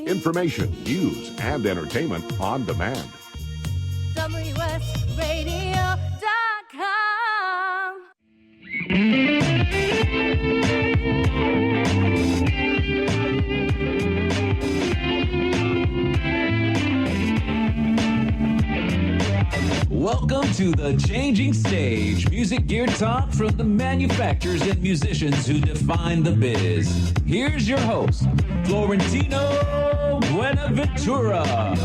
Information, news, and entertainment on demand. WSRadio.com. Welcome to The Changing Stage, music gear talk from the manufacturers and musicians who define the biz. Here's your host, Florentino Buenaventura.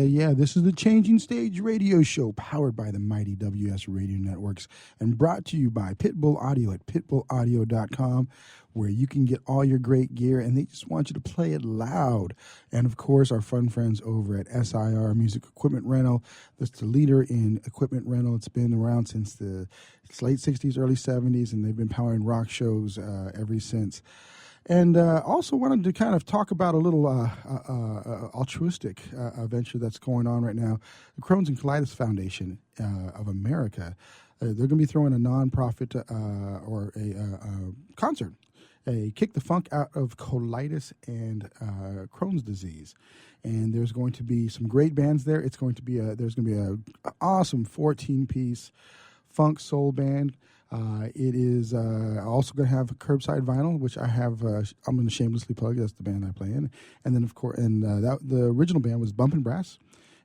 Yeah. This is the Changing Stage radio show powered by the mighty WS Radio Networks and brought to you by Pitbull Audio at pitbullaudio.com, where you can get all your great gear and they just want you to play it loud. And of course, our fun friends over at SIR Music Equipment Rental. That's the leader in equipment rental. It's been around since the late 60s, early 70s, and they've been powering rock shows ever since. And also wanted to kind of talk about a little altruistic venture that's going on right now. The Crohn's and Colitis Foundation of America. They're going to be throwing a nonprofit or a concert, a Kick the Funk Out of Colitis and Crohn's disease. And there's going to be some great bands there. There's going to be an awesome 14-piece funk soul band. It is also going to have Curbside Vinyl, which I have. I'm going to shamelessly plug. That's the band I play in, and then of course, the original band was Bumpin' Brass,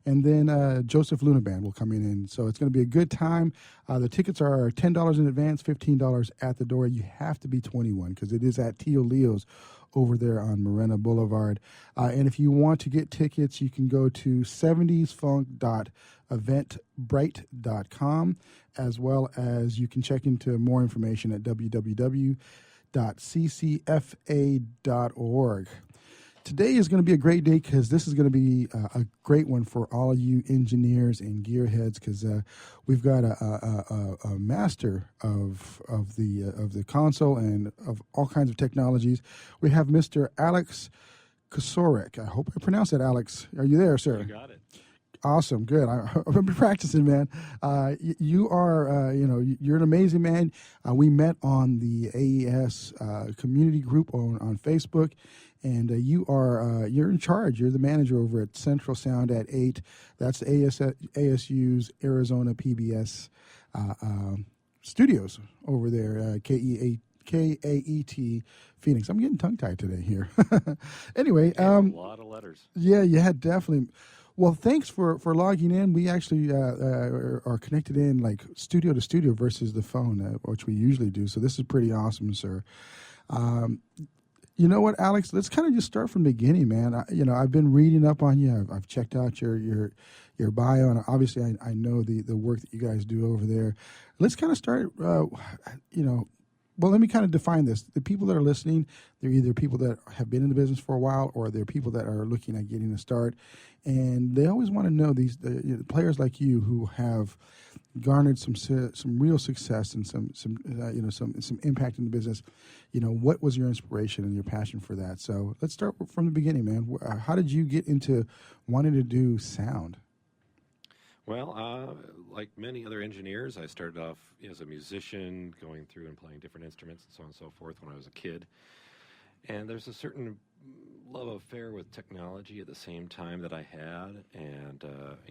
and then Joseph Luna Band will come in, so it's going to be a good time. The tickets are $10 in advance, $15 at the door. You have to be 21 because it is at Tio Leo's over there on Morena Boulevard. And if you want to get tickets, you can go to 70sfunk.eventbrite.com, as well as you can check into more information at www.ccfa.org. Today is going to be a great day because this is going to be a great one for all of you engineers and gearheads, because we've got a master of the console and of all kinds of technologies. We have Mr. Alex Kosiorek. I hope I pronounced that, Alex. Are you there, sir? You got it. Awesome, good. I've been practicing, man. You are, you're an amazing man. We met on the AES community group on Facebook, and you're in charge. You're the manager over at Central Sound at 8. That's ASU's Arizona PBS studios over there. KAET Phoenix. I'm getting tongue-tied today here. Anyway, a lot of letters. Yeah, definitely. Well, thanks for logging in. We actually are connected in like studio to studio versus the phone, which we usually do. So this is pretty awesome, sir. You know what, Alex? Let's kind of just start from the beginning, man. I've been reading up on you. I've checked out your bio, and obviously I know the work that you guys do over there. Let's kind of start. Well, let me kind of define this. The people that are listening, they're either people that have been in the business for a while, or they're people that are looking at getting a start, and they always want to know the players like you who have garnered some real success and some impact in the business. What was your inspiration and your passion for that? So let's start from the beginning, man. How did you get into wanting to do sound? Well, like many other engineers, I started off as a musician, going through and playing different instruments and so on and so forth when I was a kid. And there's a certain love affair with technology at the same time that I had. And,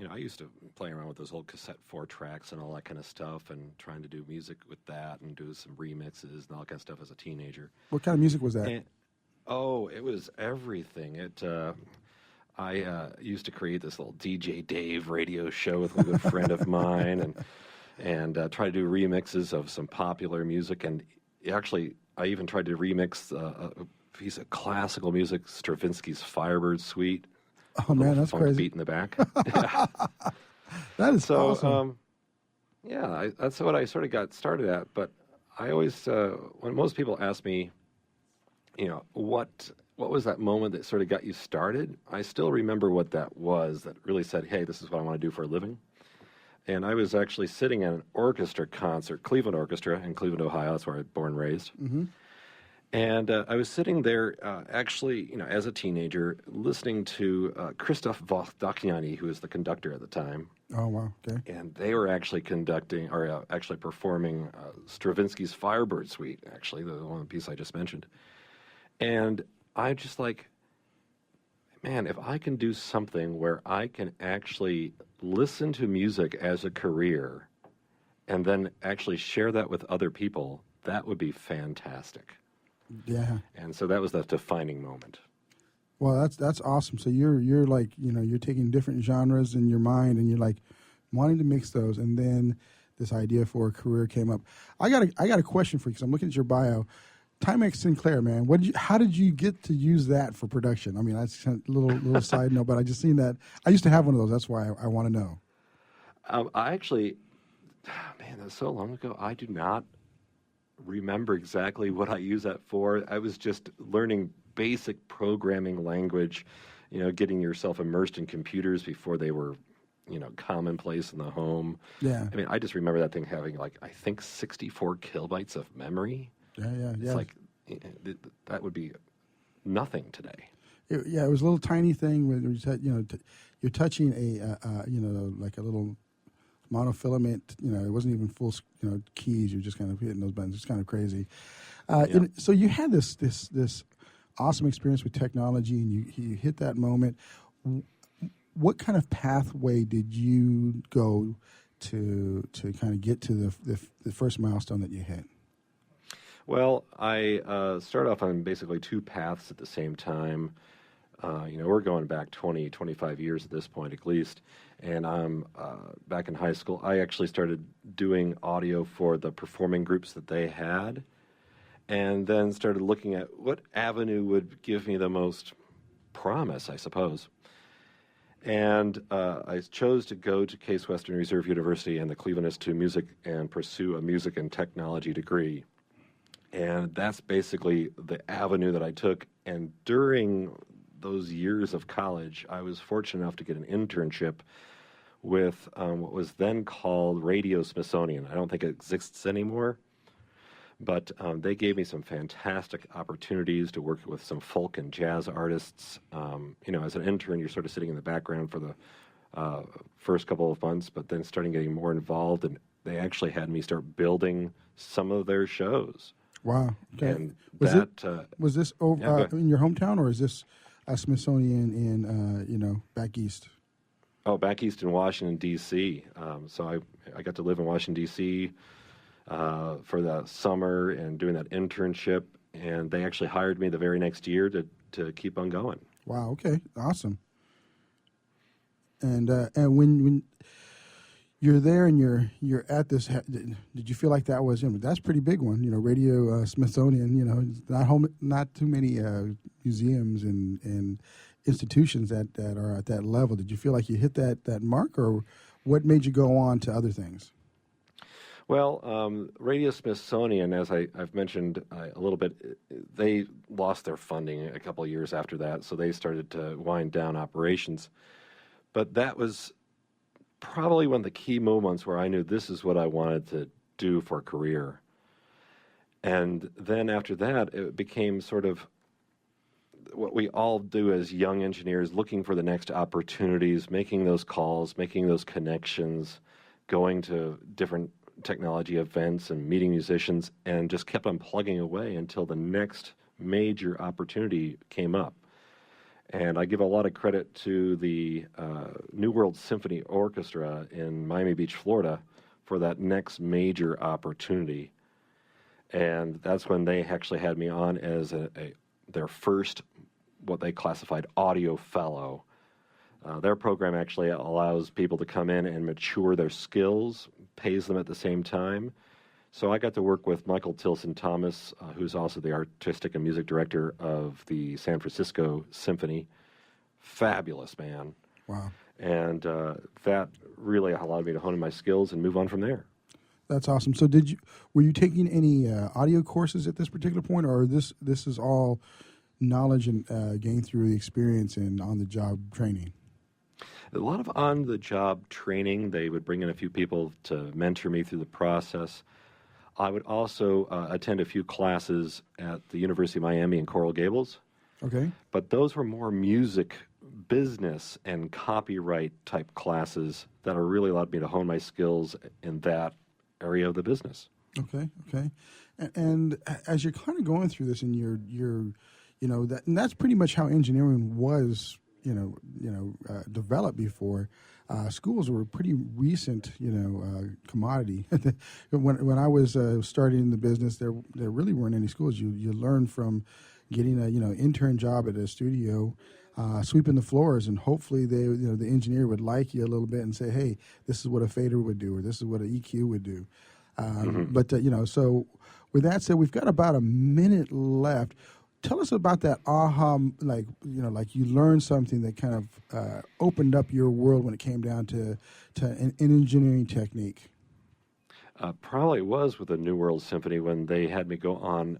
I used to play around with those old cassette 4-tracks and all that kind of stuff, and trying to do music with that and do some remixes and all that kind of stuff as a teenager. What kind of music was that? It was everything. I used to create this little DJ Dave radio show with a good friend of mine, and try to do remixes of some popular music. And actually, I even tried to remix a piece of classical music, Stravinsky's Firebird Suite. Oh man, that's crazy! Beat in the back. That is so awesome. That's what I sort of got started at. But I always, when most people ask me, what was that moment that sort of got you started? I still remember what that was that really said, hey, this is what I want to do for a living. And I was actually sitting at an orchestra concert, Cleveland Orchestra in Cleveland, Ohio. That's where I was born and raised. Mm-hmm. And I was sitting there, actually, as a teenager, listening to Christoph Voldakiani, who was the conductor at the time. Oh, wow. Okay. And they were actually conducting, or actually performing Stravinsky's Firebird Suite, actually, the one piece I just mentioned. And I just like, man, if I can do something where I can actually listen to music as a career and then actually share that with other people, that would be fantastic. Yeah. And so that was the defining moment. Well, that's awesome. So you're like, you're taking different genres in your mind and you're like wanting to mix those, and then this idea for a career came up. I got a question for you, because I'm looking at your bio. Timex Sinclair, man. How did you get to use that for production? I mean, that's a little side note, but I just seen that. I used to have one of those. That's why I want to know. I actually, man, that was so long ago. I do not remember exactly what I use that for. I was just learning basic programming language, getting yourself immersed in computers before they were, commonplace in the home. Yeah. I mean, I just remember that thing having I think 64 kilobytes of memory. Yeah. It's like, that would be nothing today. It was a little tiny thing where you're touching like a little monofilament. It wasn't even full, keys. You're just kind of hitting those buttons. It's kind of crazy. So you had this awesome experience with technology, and you hit that moment. What kind of pathway did you go to kind of get to the first milestone that you hit? Well, I started off on basically two paths at the same time. We're going back 20, 25 years at this point at least. And I'm back in high school. I actually started doing audio for the performing groups that they had, and then started looking at what avenue would give me the most promise, I suppose. And I chose to go to Case Western Reserve University and the Cleveland Institute of Music and pursue a music and technology degree. And that's basically the avenue that I took. And during those years of college, I was fortunate enough to get an internship with what was then called Radio Smithsonian. I don't think it exists anymore, but they gave me some fantastic opportunities to work with some folk and jazz artists. As an intern, you're sort of sitting in the background for the first couple of months, but then starting getting more involved, and they actually had me start building some of their shows. Wow. Okay. And was this over in your hometown, or is this a Smithsonian in back east? Oh, back east in Washington, D.C. So I got to live in Washington, D.C. For the summer and doing that internship, and they actually hired me the very next year to keep on going. Wow. Okay. Awesome. And when you're there and you're at this, did you feel like that was that's a pretty big one? Radio Smithsonian. Not too many museums and institutions that are at that level. Did you feel like you hit that mark, or what made you go on to other things? Well, Radio Smithsonian, as I've mentioned a little bit, they lost their funding a couple of years after that, so they started to wind down operations. But that was probably one of the key moments where I knew this is what I wanted to do for a career. And then after that, it became sort of what we all do as young engineers, looking for the next opportunities, making those calls, making those connections, going to different technology events and meeting musicians, and just kept on plugging away until the next major opportunity came up. And I give a lot of credit to the New World Symphony Orchestra in Miami Beach, Florida, for that next major opportunity. And that's when they actually had me on as their first, what they classified, audio fellow. Their program actually allows people to come in and mature their skills, pays them at the same time. So I got to work with Michael Tilson Thomas, who's also the artistic and music director of the San Francisco Symphony. Fabulous man. Wow. And that really allowed me to hone in my skills and move on from there. That's awesome. So were you taking any audio courses at this particular point, or this is all knowledge and gained through the experience and on-the-job training? A lot of on-the-job training. They would bring in a few people to mentor me through the process. I would also attend a few classes at the University of Miami in Coral Gables. Okay. But those were more music, business, and copyright type classes that are really allowed me to hone my skills in that area of the business. Okay. And as you're kind of going through this, and and that's pretty much how engineering was, developed before. Schools were a pretty recent, commodity. when I was starting the business, there really weren't any schools. You learn from getting a intern job at a studio, sweeping the floors, and hopefully the engineer would like you a little bit and say, hey, this is what a fader would do, or this is what an EQ would do. But so with that said, we've got about a minute left. Tell us about that aha, like you learned something that kind of opened up your world when it came down to an engineering technique. Probably was with the New World Symphony when they had me go on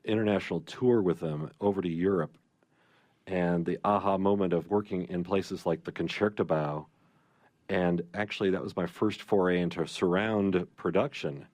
international tour with them over to Europe, and the aha moment of working in places like the Concertgebouw, and actually that was my first foray into surround production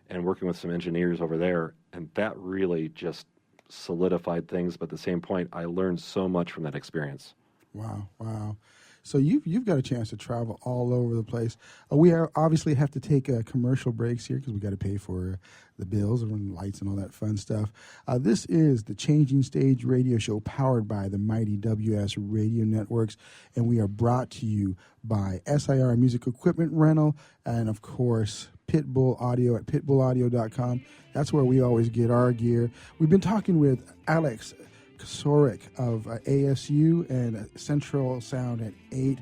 and working with some engineers over there, and that really just solidified things. But at the same point, I learned so much from that experience. Wow. So you've got a chance to travel all over the place. We obviously have to take commercial breaks here because we got to pay for the bills and lights and all that fun stuff. This is the Changing Stage radio show powered by the mighty WS Radio Networks, and we are brought to you by SIR Music Equipment Rental and, of course, Pitbull Audio at pitbullaudio.com. That's where we always get our gear. We've been talking with Alex Kosiorek of ASU and Central Sound at 8.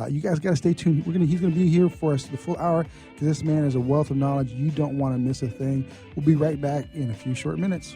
You guys got to stay tuned. He's going to be here for us the full hour because this man is a wealth of knowledge. You don't want to miss a thing. We'll be right back in a few short minutes.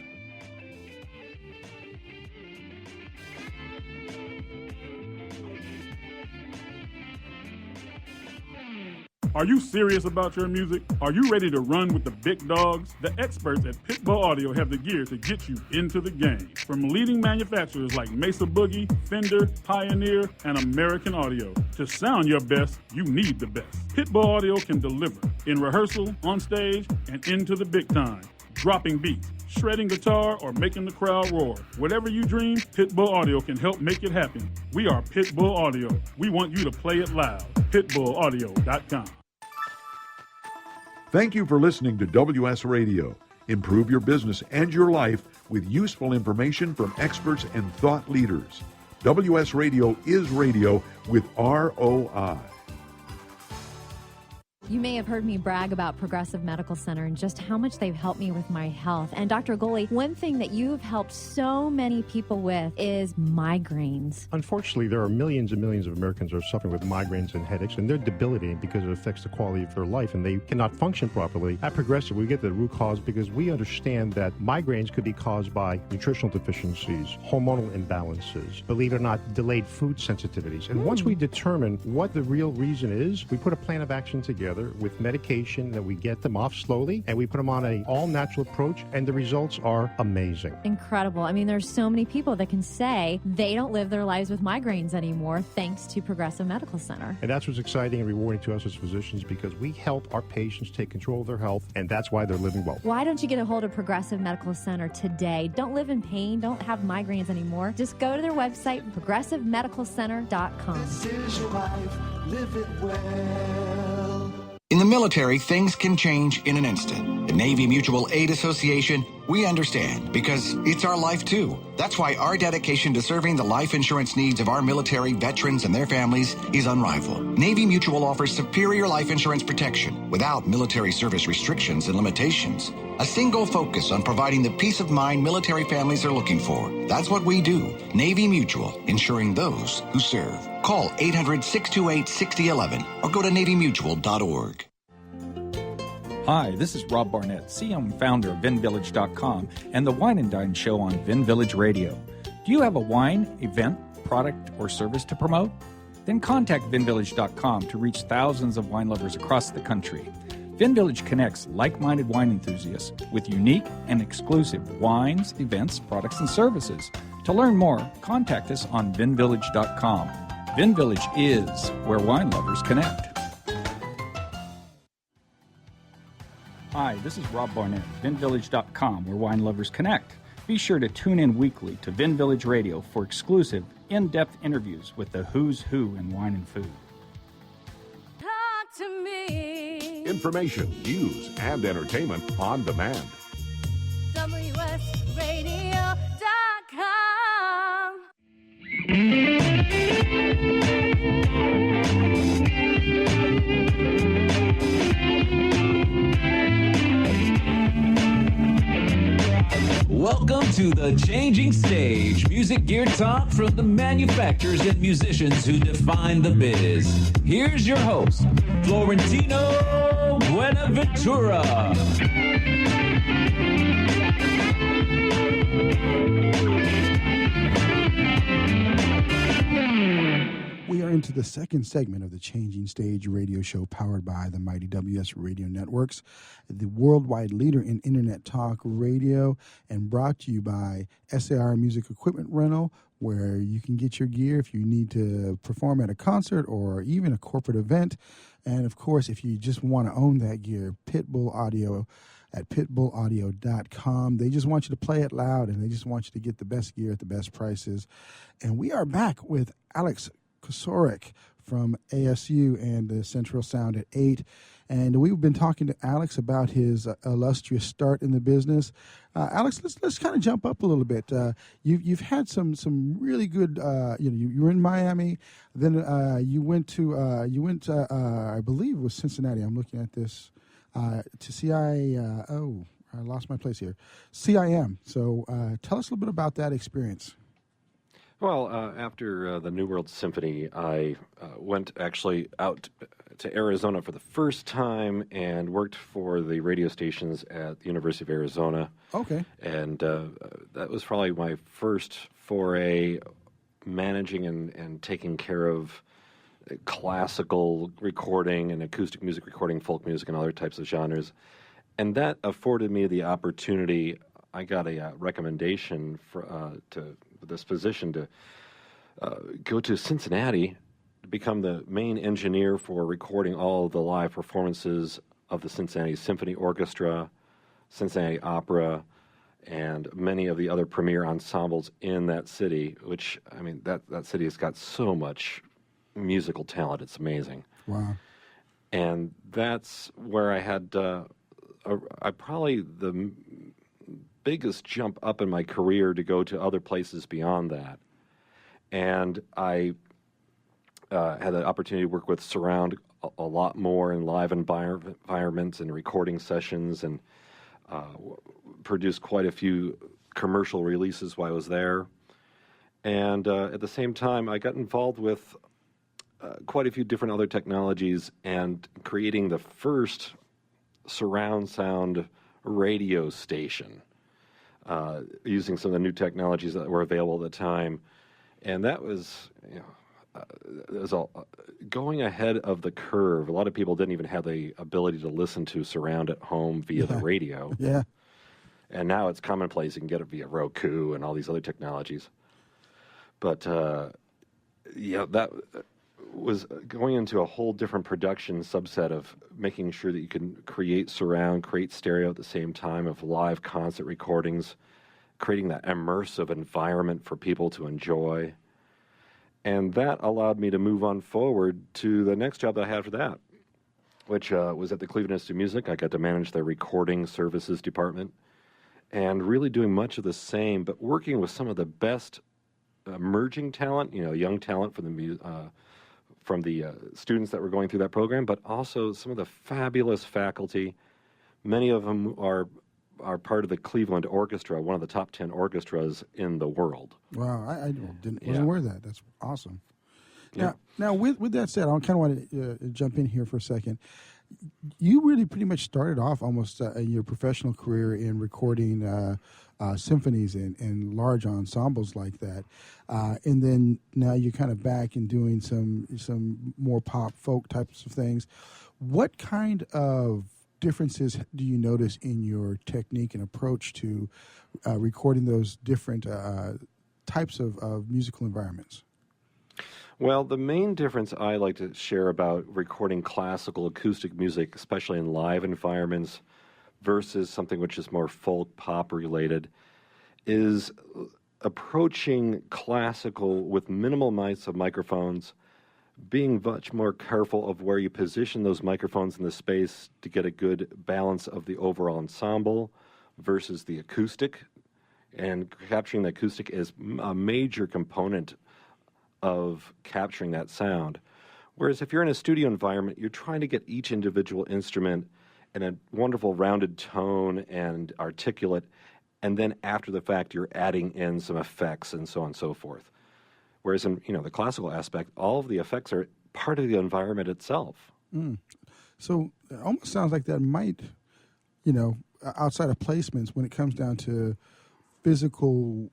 Are you serious about your music? Are you ready to run with the big dogs? The experts at Pitbull Audio have the gear to get you into the game. From leading manufacturers like Mesa Boogie, Fender, Pioneer, and American Audio. To sound your best, you need the best. Pitbull Audio can deliver in rehearsal, on stage, and into the big time. Dropping beats, shredding guitar, or making the crowd roar. Whatever you dream, Pitbull Audio can help make it happen. We are Pitbull Audio. We want you to play it loud. PitbullAudio.com. Thank you for listening to WS Radio. Improve your business and your life with useful information from experts and thought leaders. WS Radio is radio with ROI. You may have heard me brag about Progressive Medical Center and just how much they've helped me with my health. And Dr. Goley, one thing that you've helped so many people with is migraines. Unfortunately, there are millions and millions of Americans who are suffering with migraines and headaches, and they're debilitating because it affects the quality of their life, and they cannot function properly. At Progressive, we get to the root cause because we understand that migraines could be caused by nutritional deficiencies, hormonal imbalances, believe it or not, delayed food sensitivities. And once we determine what the real reason is, we put a plan of action together with medication that we get them off slowly, and we put them on an all-natural approach, and the results are amazing. Incredible. I mean, there's so many people that can say they don't live their lives with migraines anymore thanks to Progressive Medical Center. And that's what's exciting and rewarding to us as physicians because we help our patients take control of their health, and that's why they're living well. Why don't you get a hold of Progressive Medical Center today? Don't live in pain. Don't have migraines anymore. Just go to their website, progressivemedicalcenter.com. This is your life. Live it well. In the military, things can change in an instant. At Navy Mutual Aid Association, we understand because it's our life too. That's why our dedication to serving the life insurance needs of our military veterans and their families is unrivaled. Navy Mutual offers superior life insurance protection without military service restrictions and limitations. A single focus on providing the peace of mind military families are looking for. That's what we do. Navy Mutual, insuring those who serve. Call 800-628-6011 or go to NavyMutual.org. Hi, this is Rob Barnett, CEO and founder of VinVillage.com and the Wine and Dine Show on Vin Village Radio. Do you have a wine, event, product, or service to promote? Then contact VinVillage.com to reach thousands of wine lovers across the country. Vin Village connects like-minded wine enthusiasts with unique and exclusive wines, events, products, and services. To learn more, contact us on VinVillage.com. Vin Village is where wine lovers connect. Hi, this is Rob Barnett, VinVillage.com, where wine lovers connect. Be sure to tune in weekly to Vin Village Radio for exclusive, in-depth interviews with the who's who in wine and food. Talk to me. Information, news, and entertainment on demand. WSRadio.com. Welcome to the Changing Stage, music gear talk from the manufacturers and musicians who define the biz. Here's your host, Florentino Buenaventura. We are into the second segment of the Changing Stage radio show powered by the mighty WS Radio Networks, the worldwide leader in internet talk radio, and brought to you by SAR Music Equipment Rental, where you can get your gear if you need to perform at a concert or even a corporate event. And of course, if you just want to own that gear, Pitbull Audio at pitbullaudio.com. They just want you to play it loud, and they just want you to get the best gear at the best prices. And we are back with Alex Kosiorek from ASU and the Central Sound at 8. And we've been talking to Alex about his illustrious start in the business. Alex, let's kind of jump up a little bit. You've had some really good. You were in Miami, then you went to I believe it was Cincinnati. I'm looking at this to I lost my place here. CIM. So tell us a little bit about that experience. Well, after the New World Symphony, I went actually out to Arizona for the first time and worked for the radio stations at the University of Arizona. Okay. And that was probably my first foray managing and taking care of classical recording and acoustic music recording, folk music, and other types of genres. And that afforded me the opportunity. I got a recommendation to this position to go to Cincinnati to become the main engineer for recording all of the live performances of the Cincinnati Symphony Orchestra, Cincinnati Opera, and many of the other premier ensembles in that city, which, I mean, that city has got so much musical talent. It's amazing. Wow. And that's where I had probably the biggest jump up in my career to go to other places beyond that. And I had the opportunity to work with Surround a lot more in live environments and recording sessions, and produced quite a few commercial releases while I was there. And at the same time, I got involved with quite a few different other technologies and creating the first surround sound radio station. Using some of the new technologies that were available at the time. And that was, going ahead of the curve. A lot of people didn't even have the ability to listen to surround at home via the radio. Yeah. And now it's commonplace. You can get it via Roku and all these other technologies. But, that was going into a whole different production subset of making sure that you can create surround, create stereo at the same time of live concert recordings, creating that immersive environment for people to enjoy. And that allowed me to move on forward to the next job that I had for that, which was at the Cleveland Institute of Music. I got to manage their recording services department and really doing much of the same, but working with some of the best emerging talent, young talent from the students that were going through that program, but also some of the fabulous faculty. Many of them are part of the Cleveland Orchestra, one of the top 10 orchestras in the world. Wow, I wasn't aware of that. That's awesome. Yeah. Now with that said, I kind of want to jump in here for a second. You really pretty much started off almost in your professional career in recording symphonies and large ensembles like that, and then now you're kind of back and doing some more pop folk types of things. What kind of differences do you notice in your technique and approach to recording those different types of musical environments? Well, the main difference I like to share about recording classical acoustic music, especially in live environments, versus something which is more folk pop related is approaching classical with minimal amounts of microphones, being much more careful of where you position those microphones in the space to get a good balance of the overall ensemble versus the acoustic. And capturing the acoustic is a major component of capturing that sound. Whereas if you're in a studio environment, you're trying to get each individual instrument in a wonderful rounded tone and articulate, and then after the fact, you're adding in some effects and so on and so forth. Whereas in the classical aspect, all of the effects are part of the environment itself. So it almost sounds like that might, outside of placements, when it comes down to physical,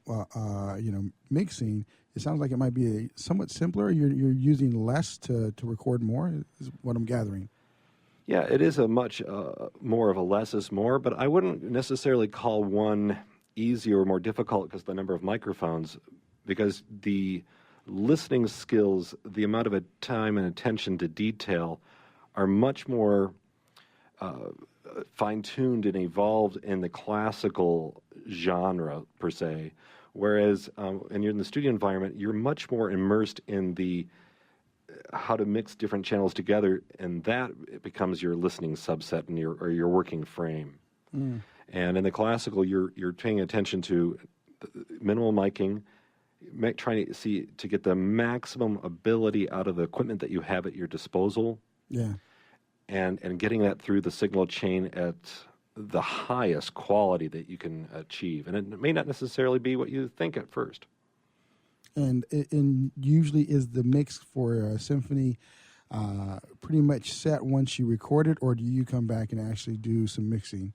mixing, it sounds like it might be somewhat simpler. You're using less to record more, is what I'm gathering. Yeah, it is a much more of a less is more, but I wouldn't necessarily call one easier or more difficult because of the number of microphones, because the listening skills, the amount of time and attention to detail are much more fine-tuned and evolved in the classical genre, per se, whereas when you're in the studio environment, you're much more immersed in the how to mix different channels together, and that becomes your listening subset and your working frame. And in the classical, you're paying attention to minimal miking, trying to get the maximum ability out of the equipment that you have at your disposal. Yeah. And getting that through the signal chain at the highest quality that you can achieve. And it may not necessarily be what you think at first. And usually is the mix for a symphony pretty much set once you record it, or do you come back and actually do some mixing?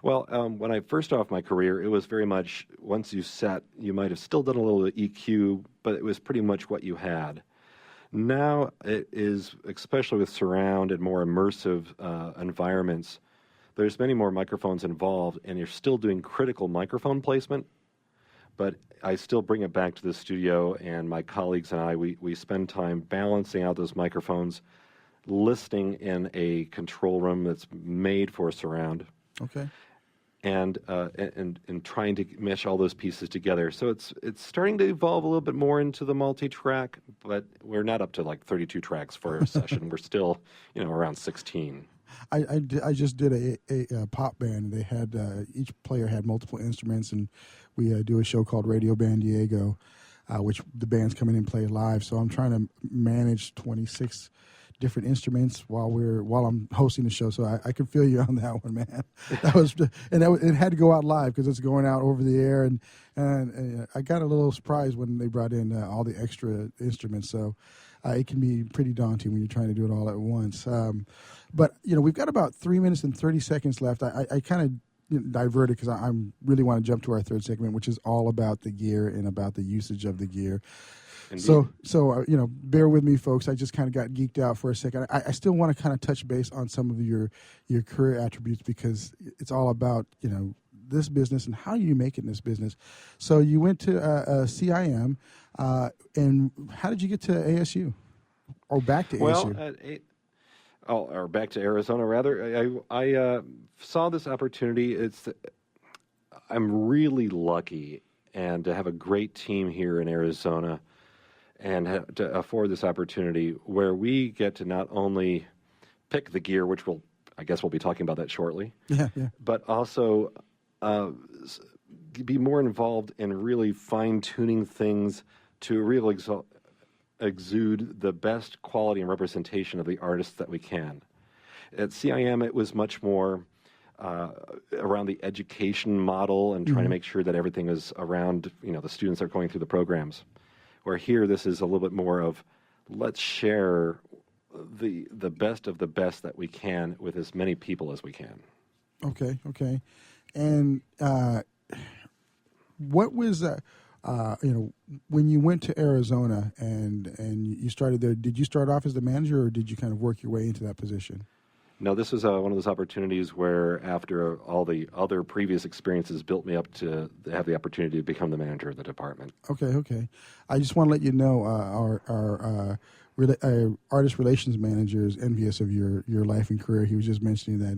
Well, when I first off my career, it was very much once you set, you might have still done a little EQ, but it was pretty much what you had. Now it is, especially with surround and more immersive environments, there's many more microphones involved, and you're still doing critical microphone placement, but I still bring it back to the studio, and my colleagues and I, we spend time balancing out those microphones, listening in a control room that's made for surround. Okay. And trying to mesh all those pieces together. So it's starting to evolve a little bit more into the multi-track, but we're not up to like 32 tracks for a session. We're still, around 16. I just did a pop band. They had each player had multiple instruments, and we do a show called Radio Band Diego, which the bands come in and play live. So I'm trying to manage 26 different instruments while I'm hosting the show. So I can feel you on that one, man. It had to go out live because it's going out over the air, and I got a little surprised when they brought in all the extra instruments. So it can be pretty daunting when you're trying to do it all at once. But we've got about 3 minutes and 30 seconds left. I kind of diverted because I really want to jump to our third segment, which is all about the gear and about the usage of the gear. Indeed. So bear with me, folks. I just kind of got geeked out for a second. I still want to kind of touch base on some of your career attributes because it's all about this business and how you make it in this business. So you went to CIM, and how did you get to ASU or back to ASU? Or back to Arizona rather. I saw this opportunity. I'm really lucky and to have a great team here in Arizona, and to afford this opportunity where we get to not only pick the gear, which I guess we'll be talking about that shortly, but also be more involved in really fine-tuning things to really exude the best quality and representation of the artists that we can. At CIM, it was much more around the education model and trying to make sure that everything is around, the students that are going through the programs. Where here, this is a little bit more of, let's share the best of the best that we can with as many people as we can. Okay. And what was, when you went to Arizona and you started there, did you start off as the manager or did you kind of work your way into that position? No, this was one of those opportunities where after all the other previous experiences built me up to have the opportunity to become the manager of the department. Okay. I just want to let you know our artist relations manager is envious of your life and career. He was just mentioning that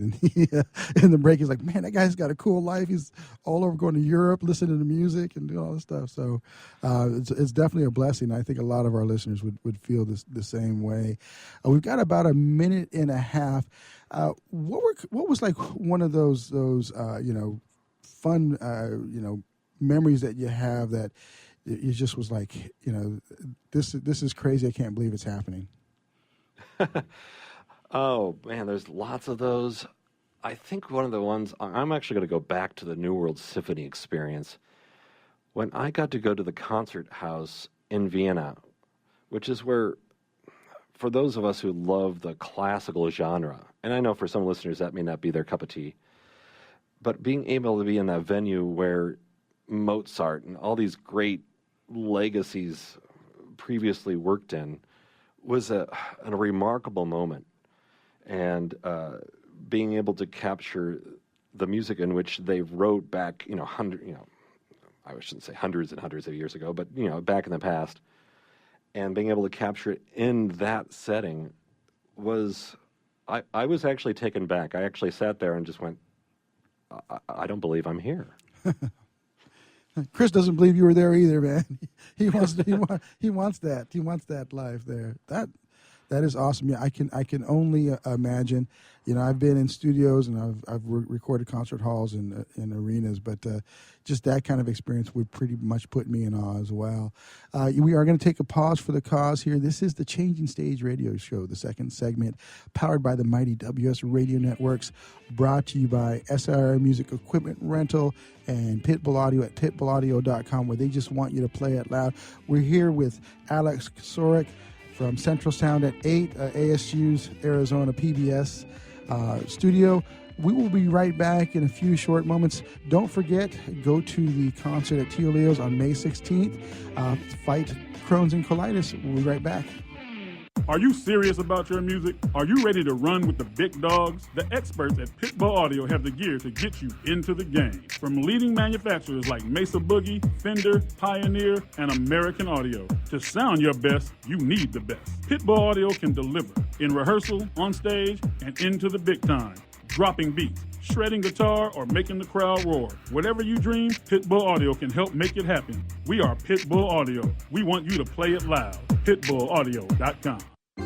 in the break. He's like, man, that guy's got a cool life. He's all over going to Europe, listening to music and doing all this stuff. So it's definitely a blessing. I think a lot of our listeners would feel the same way. We've got about a minute and a half. What was like one of those fun memories that you have that it just was like, this is crazy. I can't believe it's happening. Oh, man, there's lots of those. I think one of the ones, I'm actually going to go back to the New World Symphony experience. When I got to go to the concert house in Vienna, which is where, for those of us who love the classical genre, and I know for some listeners that may not be their cup of tea, but being able to be in that venue where Mozart and all these great legacies previously worked in was a remarkable moment. And being able to capture the music in which they wrote back, I shouldn't say hundreds and hundreds of years ago, but, back in the past, and being able to capture it in that setting was, I was actually taken back. I actually sat there and just went, I don't believe I'm here. Chris doesn't believe you were there either, man. He wants that. He wants that live there. That is awesome. Yeah, I can only imagine. I've been in studios and I've recorded concert halls and in arenas, but just that kind of experience would pretty much put me in awe as well. We are going to take a pause for the cause here. This is the Changing Stage Radio Show, the second segment, powered by the mighty WS Radio Networks, brought to you by SIR Music Equipment Rental and Pitbull Audio at pitbullaudio.com, where they just want you to play it loud. We're here with Alex Kosiorek from Central Sound at 8, ASU's Arizona PBS studio. We will be right back in a few short moments. Don't forget, go to the concert at Tio Leo's on May 16th. Fight Crohn's and colitis. We'll be right back. Are you serious about your music? Are you ready to run with the big dogs? The experts at Pitbull Audio have the gear to get you into the game. From leading manufacturers like Mesa Boogie, Fender, Pioneer, and American Audio. To sound your best, you need the best. Pitbull Audio can deliver in rehearsal, on stage, and into the big time. Dropping beats, shredding guitar, or making the crowd roar. Whatever you dream, Pitbull Audio can help make it happen. We are Pitbull Audio. We want you to play it loud. PitbullAudio.com.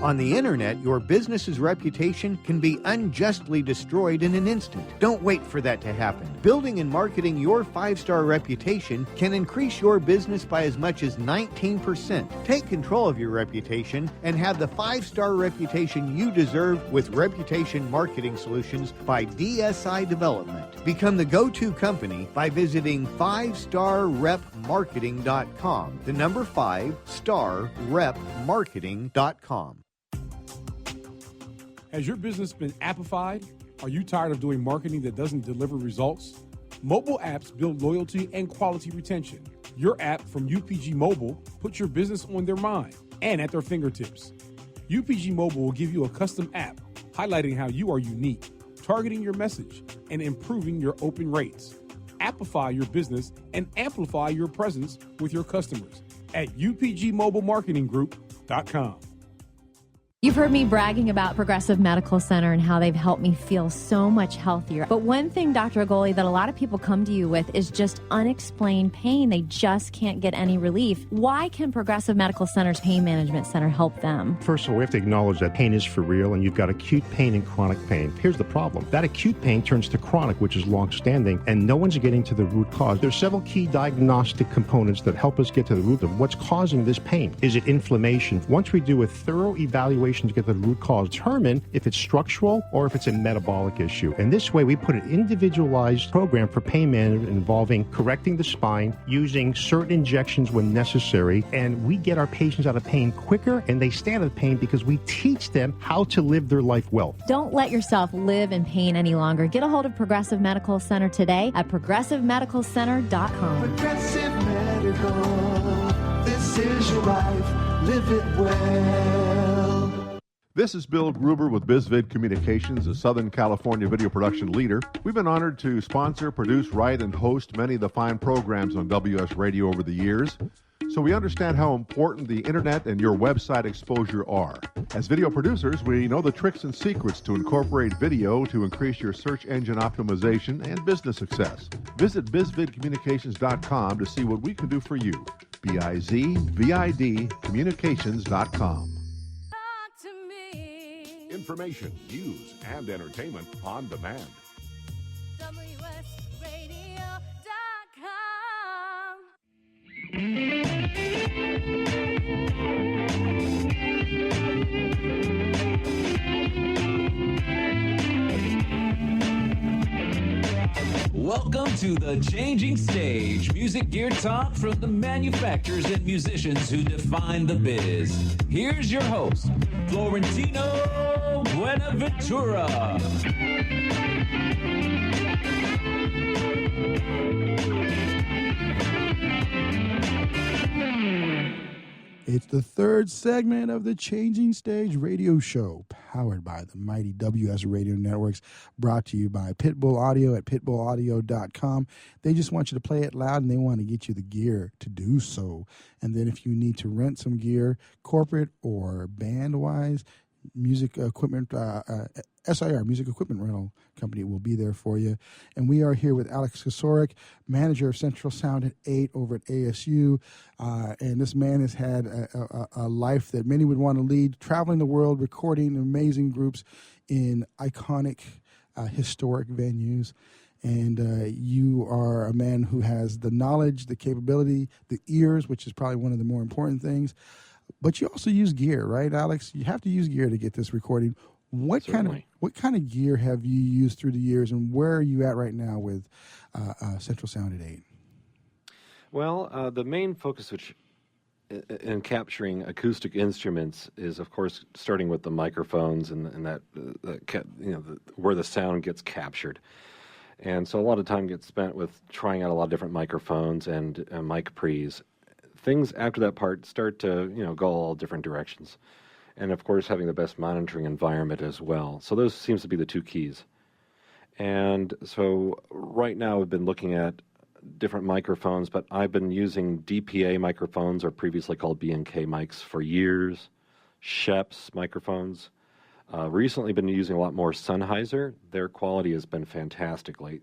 On the internet, your business's reputation can be unjustly destroyed in an instant. Don't wait for that to happen. Building and marketing your 5-star reputation can increase your business by as much as 19%. Take control of your reputation and have the 5-star reputation you deserve with Reputation Marketing Solutions by DSI Development. Become the go-to company by visiting 5starrepmarketing.com. The number 5starrepmarketing.com. Has your business been appified? Are you tired of doing marketing that doesn't deliver results? Mobile apps build loyalty and quality retention. Your app from UPG Mobile puts your business on their mind and at their fingertips. UPG Mobile will give you a custom app highlighting how you are unique, targeting your message, and improving your open rates. Appify your business and amplify your presence with your customers at upgmobilemarketinggroup.com. You've heard me bragging about Progressive Medical Center and how they've helped me feel so much healthier. But one thing, Dr. Agoli, that a lot of people come to you with is just unexplained pain. They just can't get any relief. Why can Progressive Medical Center's Pain Management Center help them? First of all, we have to acknowledge that pain is for real, and you've got acute pain and chronic pain. Here's the problem. That acute pain turns to chronic, which is long-standing, and no one's getting to the root cause. There's several key diagnostic components that help us get to the root of what's causing this pain. Is it inflammation? Once we do a thorough evaluation to get the root cause, determine if it's structural or if it's a metabolic issue. And this way, we put an individualized program for pain management involving correcting the spine, using certain injections when necessary, and we get our patients out of pain quicker, and they stay out of pain because we teach them how to live their life well. Don't let yourself live in pain any longer. Get a hold of Progressive Medical Center today at progressivemedicalcenter.com. Progressive Medical, this is your life, live it well. This is Bill Gruber with BizVid Communications, a Southern California video production leader. We've been honored to sponsor, produce, write, and host many of the fine programs on WS Radio over the years. So we understand how important the internet and your website exposure are. As video producers, we know the tricks and secrets to incorporate video to increase your search engine optimization and business success. Visit bizvidcommunications.com to see what we can do for you. BIZVID communications.com. Information, news, and entertainment on demand. Welcome to the Changing Stage, music gear talk from the manufacturers and musicians who define the biz. Here's your host, Florentino Buenaventura. It's the third segment of the Changing Stage radio show, powered by the mighty WS Radio Networks, brought to you by Pitbull Audio at pitbullaudio.com. They just want you to play it loud, and they want to get you the gear to do so. And then if you need to rent some gear, corporate or band-wise, music equipment, SIR, Music Equipment Rental Company, will be there for you. And we are here with Alex Kosiorek, manager of Central Sound at 8 over at ASU. And this man has had a life that many would want to lead, traveling the world, recording amazing groups in iconic, historic venues. And you are a man who has the knowledge, the capability, the ears, which is probably one of the more important things. But you also use gear, right, Alex? You have to use gear to get this recording. What kind of gear have you used through the years, and where are you at right now with Central Sound at 8? Well, the main focus in capturing acoustic instruments is, of course, starting with the microphones and that where the sound gets captured. And so a lot of time gets spent with trying out a lot of different microphones and mic pre's. Things after that part start to, go all different directions. And, of course, having the best monitoring environment as well. So those seems to be the two keys. And so right now we've been looking at different microphones, but I've been using DPA microphones, or previously called B&K mics, for years. Sheps microphones. Recently been using a lot more Sennheiser. Their quality has been fantastic lately.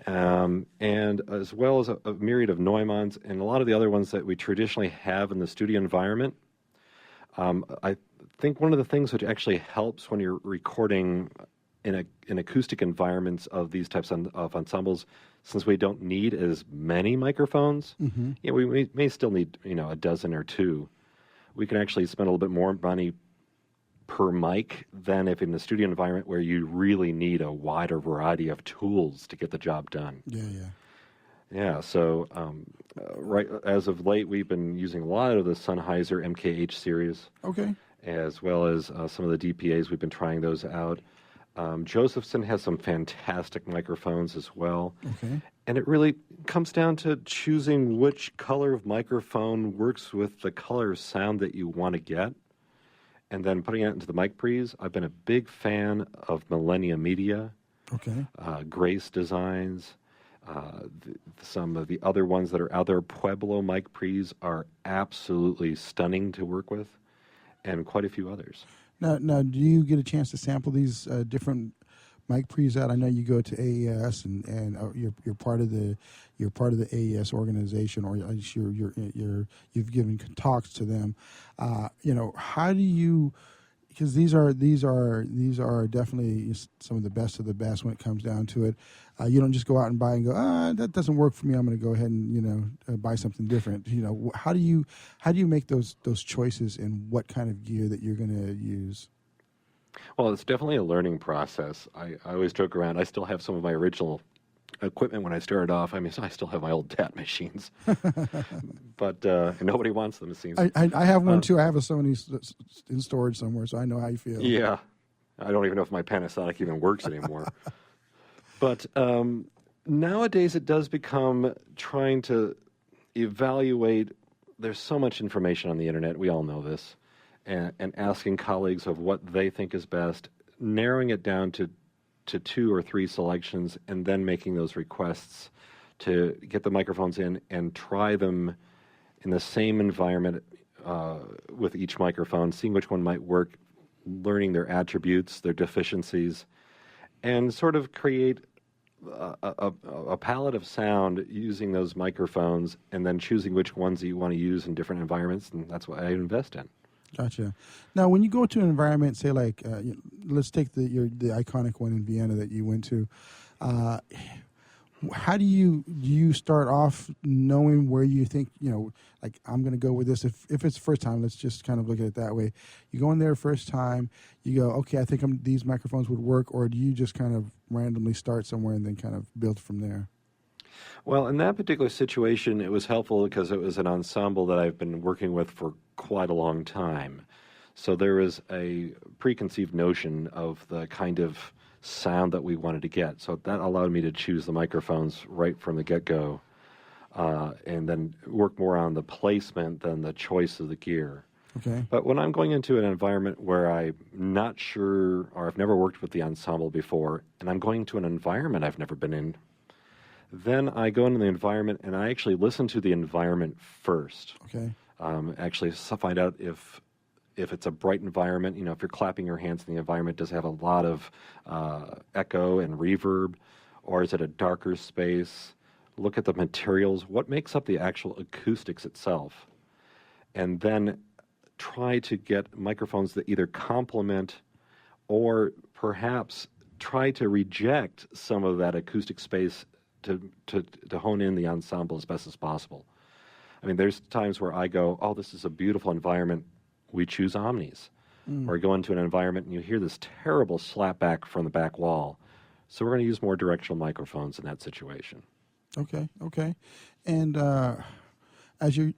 And as well as a myriad of Neumanns and a lot of the other ones that we traditionally have in the studio environment. I think one of the things which actually helps when you're recording in acoustic environments of these types of ensembles, since we don't need as many microphones, we may still need a dozen or two. We can actually spend a little bit more money per mic than if in the studio environment where you really need a wider variety of tools to get the job done. Yeah, so right as of late, we've been using a lot of the Sennheiser MKH series. Okay. As well as some of the DPAs. We've been trying those out. Josephson has some fantastic microphones as well. Okay. And it really comes down to choosing which color of microphone works with the color of sound that you want to get. And then putting it into the mic pre's. I've been a big fan of Millennium Media. Okay. Grace Designs. Some of the other ones that are out there, Pueblo mic pre's, are absolutely stunning to work with, and quite a few others. Now, do you get a chance to sample these different mic pre's out? I know you go to AES, and you're part of the AES organization, or at least you've given talks to them. How do you? Because these are definitely some of the best when it comes down to it. You don't just go out and buy and go, that doesn't work for me. I'm going to go ahead and buy something different. How do you make those choices in what kind of gear that you're going to use? Well, it's definitely a learning process. I always joke around. I still have some of my original equipment when I started off. I mean, I still have my old DAT machines, but nobody wants them, it seems. I have one too. I have a Sony in storage somewhere, so I know how you feel. Yeah. I don't even know if my Panasonic even works anymore. But nowadays it does become trying to evaluate. There's so much information on the internet. We all know this. And asking colleagues of what they think is best, narrowing it down to 2 or 3 selections, and then making those requests to get the microphones in and try them in the same environment with each microphone, seeing which one might work, learning their attributes, their deficiencies, and sort of create a palette of sound using those microphones, and then choosing which ones you want to use in different environments, and that's what I invest in. Gotcha. Now, when you go to an environment, say like, let's take the iconic one in Vienna that you went to. How do you start off knowing where you think, like, I'm going to go with this? If it's first time, let's just kind of look at it that way. You go in there first time, you go, okay, I think these microphones would work, or do you just kind of randomly start somewhere and then kind of build from there? Well, in that particular situation, it was helpful because it was an ensemble that I've been working with for quite a long time. So there was a preconceived notion of the kind of sound that we wanted to get. So that allowed me to choose the microphones right from the get-go, and then work more on the placement than the choice of the gear. Okay. But when I'm going into an environment where I'm not sure, or I've never worked with the ensemble before, and I'm going to an environment I've never been in, then I go into the environment and I actually listen to the environment first. Okay. Actually find out if it's a bright environment, if you're clapping your hands in the environment, does it have a lot of echo and reverb, or is it a darker space? Look at the materials. What makes up the actual acoustics itself? And then try to get microphones that either complement or perhaps try to reject some of that acoustic space to hone in the ensemble as best as possible. I mean, there's times where I go, oh, this is a beautiful environment. We choose omnis. Or go into an environment and you hear this terrible slapback from the back wall. So we're going to use more directional microphones in that situation. Okay. And as you're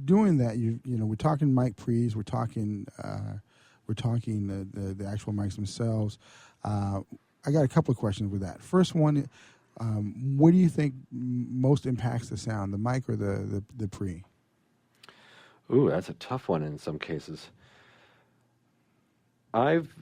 doing that, we're talking mic pre's, we're talking the actual mics themselves. I got a couple of questions with that. First one, what do you think most impacts the sound, the mic or the pre? Ooh, that's a tough one in some cases. I've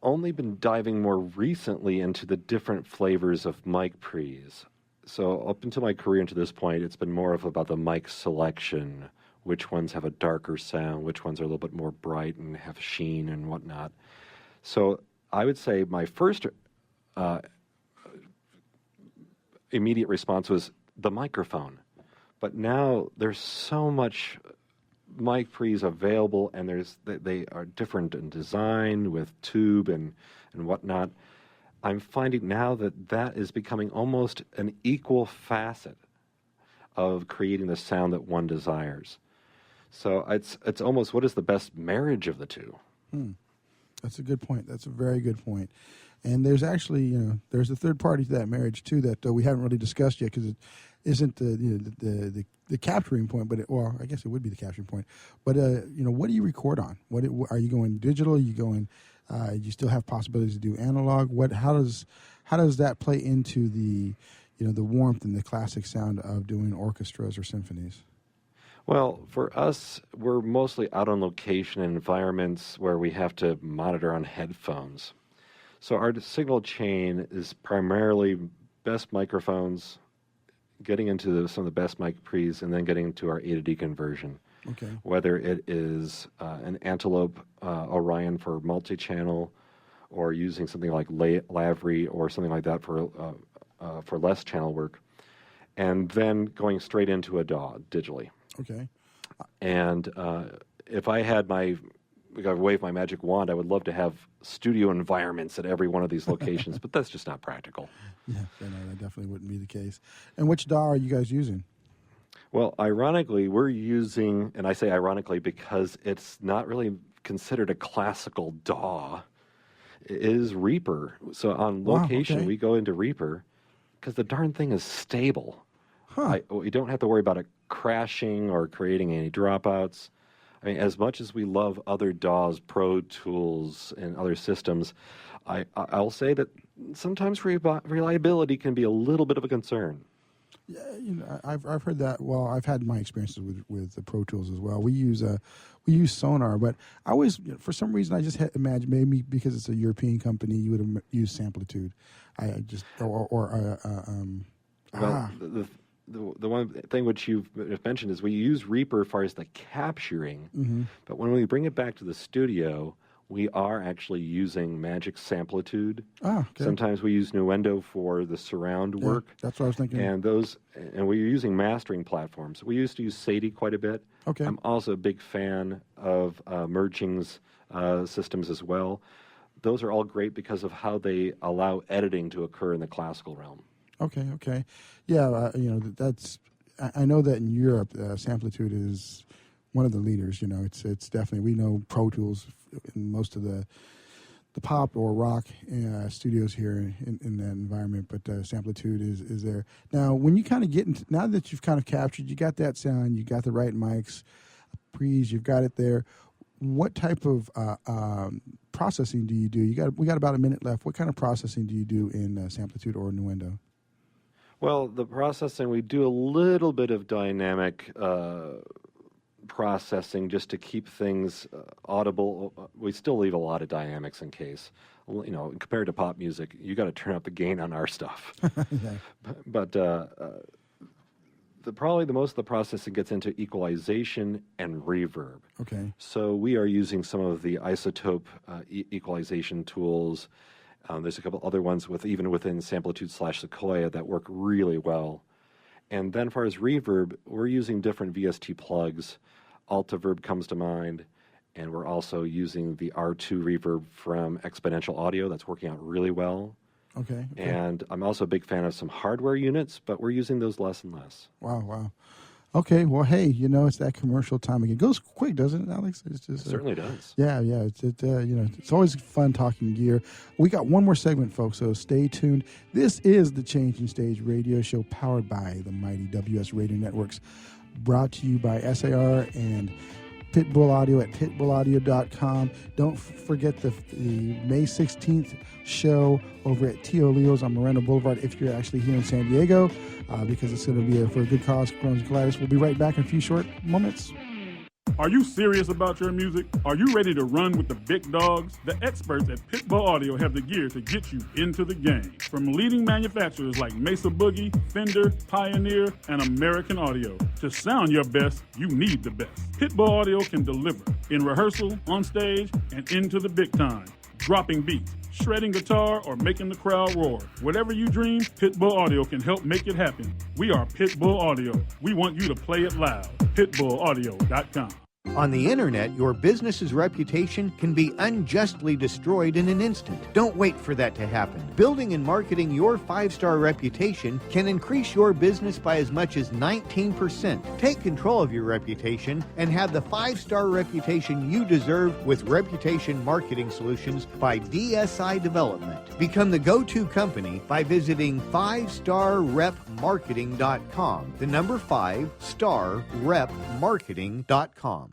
only been diving more recently into the different flavors of mic pre's. So up until my career to this point, it's been more of about the mic selection, which ones have a darker sound, which ones are a little bit more bright and have sheen and whatnot. So I would say my first immediate response was the microphone. But now there's so much mic pre's available, and they are different in design with tube and whatnot. I'm finding now that is becoming almost an equal facet of creating the sound that one desires. So it's almost, what is the best marriage of the two? That's a good point. That's a very good point. And there's actually, there's a third party to that marriage too that we haven't really discussed yet, because it isn't the capturing point, but I guess it would be the capturing point. But what do you record on? What are you going digital? Are you going? You still have possibilities to do analog. How does that play into the warmth and the classic sound of doing orchestras or symphonies? Well, for us, we're mostly out on location in environments where we have to monitor on headphones. So our signal chain is primarily best microphones, getting into some of the best mic pre's, and then getting into our A to D conversion. Okay. Whether it is an Antelope Orion for multi-channel, or using something like Lavery or something like that for less channel work, and then going straight into a DAW digitally. Okay. And if I had wave my magic wand, I would love to have studio environments at every one of these locations, but that's just not practical. Yeah, that definitely wouldn't be the case. And which DAW are you guys using? Well, ironically, we're using, and I say ironically because it's not really considered a classical DAW, it is Reaper. So on location, we go into Reaper because the darn thing is stable. We don't have to worry about it crashing or creating any dropouts. I mean, as much as we love other DAWs, Pro Tools, and other systems, I'll say that sometimes reliability can be a little bit of a concern. Yeah, I've heard that. Well, I've had my experiences with the Pro Tools as well. We use Sonar, but I always, for some reason, I just imagine maybe because it's a European company, you would use Samplitude. the one thing which you've mentioned is we use Reaper as far as the capturing, Mm-hmm. but when we bring it back to the studio, we are actually using Magic Samplitude. Ah, okay. Sometimes we use Nuendo for the surround Yeah, work. that's what I was thinking. And we're using mastering platforms. We used to use Sadie quite a bit. Okay. I'm also a big fan of Merging's systems as well. Those are all great because of how they allow editing to occur in the classical realm. Okay. Yeah, that's. I know that in Europe, Samplitude is one of the leaders. It's definitely, we know Pro Tools in most of the pop or rock studios here in that environment, but Samplitude is there. Now, when you kind of get into, now that you've kind of captured, you got that sound, you got the right mics, pre's, you've got it there. What type of processing do you do? We got about a minute left. What kind of processing do you do in Samplitude or Nuendo? Well, the processing, we do a little bit of dynamic processing just to keep things audible. We still leave a lot of dynamics in case. Compared to pop music, you got to turn up the gain on our stuff. Yeah. But probably the most of the processing gets into equalization and reverb. Okay. So we are using some of the isotope equalization tools. There's a couple other ones even within Samplitude/Sequoia that work really well. And then as far as reverb, we're using different VST plugs. Altiverb comes to mind. And we're also using the R2 reverb from Exponential Audio. That's working out really well. Okay. And I'm also a big fan of some hardware units, but we're using those less and less. Wow. Okay, well, hey, it's that commercial time again. It goes quick, doesn't it, Alex? It's just, It certainly does. Yeah. It's always fun talking gear. We got one more segment, folks, so stay tuned. This is the Changing Stage radio show powered by the mighty WS Radio Networks, brought to you by SAR and Pitbull Audio at pitbullaudio.com. Don't forget the May 16th show over at Tio Leo's on Moreno Boulevard if you're actually here in San Diego, because it's going to be for a good cause, Crohn's and colitis. We'll be right back in a few short moments. Are you serious about your music? Are you ready to run with the big dogs? The experts at Pitbull Audio have the gear to get you into the game. From leading manufacturers like Mesa Boogie, Fender, Pioneer, and American Audio. To sound your best, you need the best. Pitbull Audio can deliver in rehearsal, on stage, and into the big time. Dropping beats, shredding guitar, or making the crowd roar. Whatever you dream, Pitbull Audio can help make it happen. We are Pitbull Audio. We want you to play it loud. PitbullAudio.com. On the internet, your business's reputation can be unjustly destroyed in an instant. Don't wait for that to happen. Building and marketing your 5-star reputation can increase your business by as much as 19%. Take control of your reputation and have the 5-star reputation you deserve with Reputation Marketing Solutions by DSI Development. Become the go-to company by visiting 5starrepmarketing.com. The number 5starrepmarketing.com.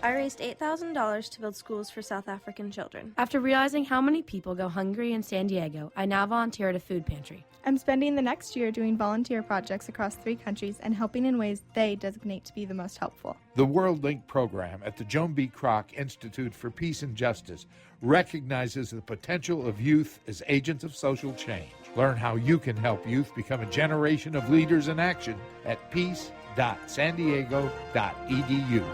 I raised $8,000 to build schools for South African children. After realizing how many people go hungry in San Diego, I now volunteer at a food pantry. I'm spending the next year doing volunteer projects across 3 countries and helping in ways they designate to be the most helpful. The World Link program at the Joan B. Kroc Institute for Peace and Justice recognizes the potential of youth as agents of social change. Learn how you can help youth become a generation of leaders in action at peace.sandiego.edu.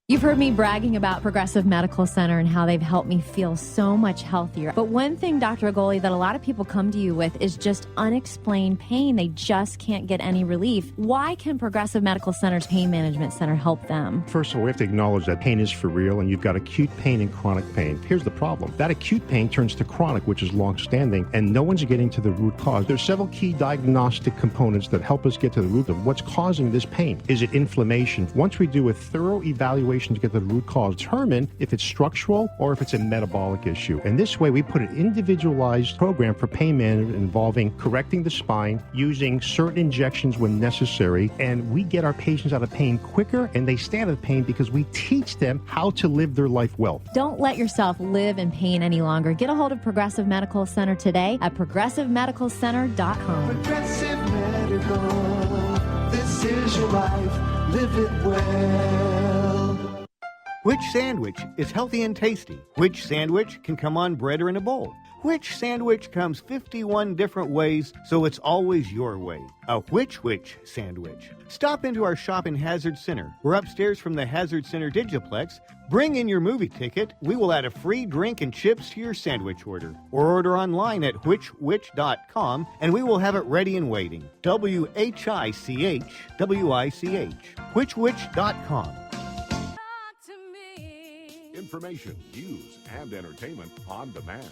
You've heard me bragging about Progressive Medical Center and how they've helped me feel so much healthier. But one thing, Dr. Agoli, that a lot of people come to you with is just unexplained pain. They just can't get any relief. Why can Progressive Medical Center's Pain Management Center help them? First of all, we have to acknowledge that pain is for real, and you've got acute pain and chronic pain. Here's the problem. That acute pain turns to chronic, which is long-standing, and no one's getting to the root cause. There's several key diagnostic components that help us get to the root of what's causing this pain. Is it inflammation? Once we do a thorough evaluation to get to the root cause, determine if it's structural or if it's a metabolic issue. And this way, we put an individualized program for pain management involving correcting the spine, using certain injections when necessary, and we get our patients out of pain quicker, and they stay out of pain because we teach them how to live their life well. Don't let yourself live in pain any longer. Get a hold of Progressive Medical Center today at progressivemedicalcenter.com. Progressive Medical, this is your life, live it well. Which sandwich is healthy and tasty? Which sandwich can come on bread or in a bowl? Which sandwich comes 51 different ways, so it's always your way. A which sandwich. Stop into our shop in Hazard Center. We're upstairs from the Hazard Center Digiplex. Bring in your movie ticket. We will add a free drink and chips to your sandwich order. Or order online at whichwich.com and we will have it ready and waiting. WHICH, whichwich.com. Information, news, and entertainment on demand.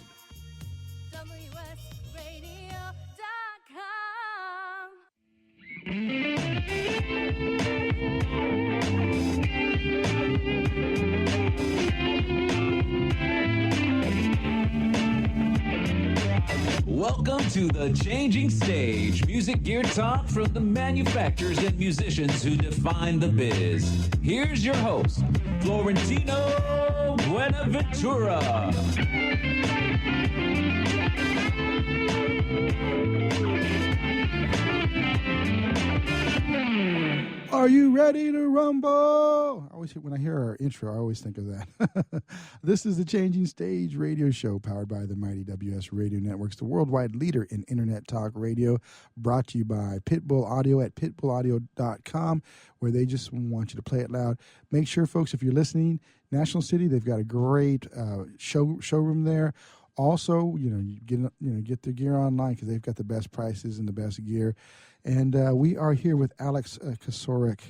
Welcome to the Changing Stage, music gear talk from the manufacturers and musicians who define the biz. Here's your host, Florentino Buenaventura. Are you ready to rumble? When I hear our intro, I always think of that. This is the Changing Stage radio show powered by the mighty WS Radio Networks, the worldwide leader in internet talk radio, brought to you by Pitbull Audio at pitbullaudio.com, where they just want you to play it loud. Make sure, folks, if you're listening, National City, they've got a great showroom there. Also, you get their gear online because they've got the best prices and the best gear. And we are here with Alex Kosiorek,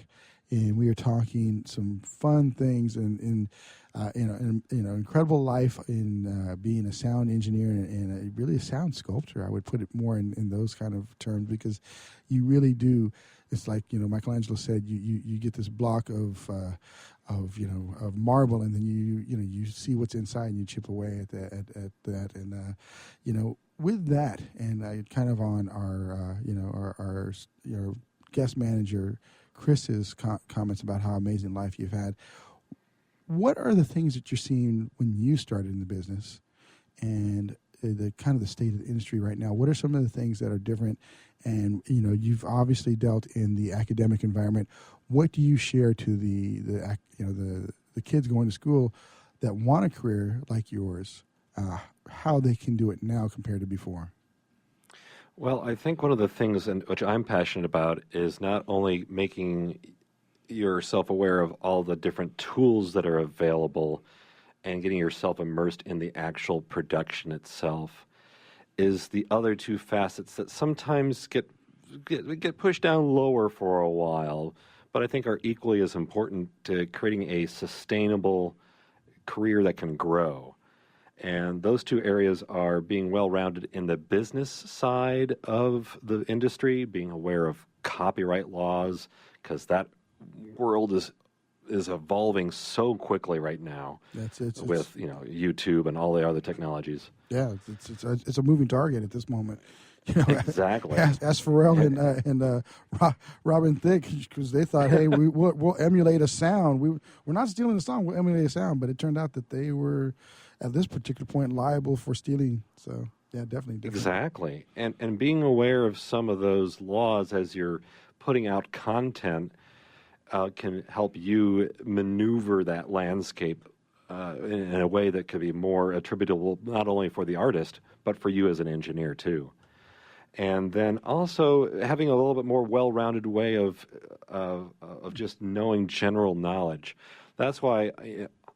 and we are talking some fun things in incredible life in being a sound engineer and really a sound sculptor. I would put it more in those kind of terms, because you really do. It's like, Michelangelo said, you get this block of marble, and then you see what's inside and you chip away at that, and with that, and kind of on our guest manager Chris's comments about how amazing life you've had. What are the things that you're seeing when you started in the business, and the kind of the state of the industry right now? What are some of the things that are different? And you've obviously dealt in the academic environment. What do you share to the kids going to school that want a career like yours? How they can do it now compared to before? Well, I think one of the things which I'm passionate about is not only making yourself aware of all the different tools that are available and getting yourself immersed in the actual production itself, is the other two facets that sometimes get pushed down lower for a while, but I think are equally as important to creating a sustainable career that can grow. And those two areas are being well-rounded in the business side of the industry, being aware of copyright laws, because that world is evolving so quickly right now. With YouTube and all the other technologies. Yeah, it's a moving target at this moment. Exactly. Ask Pharrell and Robin Thicke, because they thought, hey, we'll emulate a sound. We're not stealing the song, we'll emulate a sound. But it turned out that they were, at this particular point, liable for stealing. So, yeah, definitely. Exactly. And being aware of some of those laws as you're putting out content can help you maneuver that landscape in a way that could be more attributable, not only for the artist, but for you as an engineer, too. And then also having a little bit more well-rounded way of just knowing general knowledge. That's why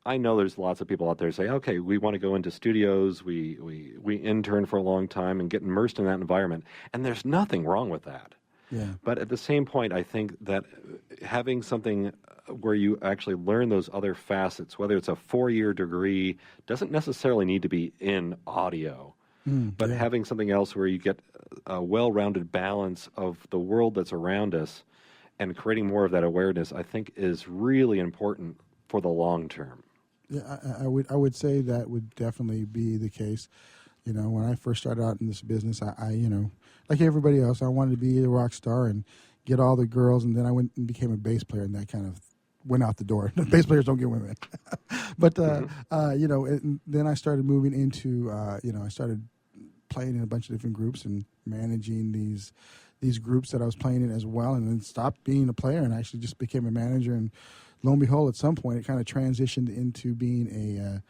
I know there's lots of people out there who say, okay, we want to go into studios, we intern for a long time and get immersed in that environment. And there's nothing wrong with that. Yeah. But at the same point, I think that having something where you actually learn those other facets, whether it's a 4-year degree, doesn't necessarily need to be in audio. But having something else where you get a well-rounded balance of the world that's around us and creating more of that awareness, I think is really important for the long term. Yeah, I would say that would definitely be the case. When I first started out in this business, I like everybody else, I wanted to be a rock star and get all the girls, and then I went and became a bass player, and that kind of went out the door. Bass players don't get women. But, and then I started moving into, I started playing in a bunch of different groups and managing these groups that I was playing in as well, and then stopped being a player and actually just became a manager. And lo and behold, at some point, it kind of transitioned into being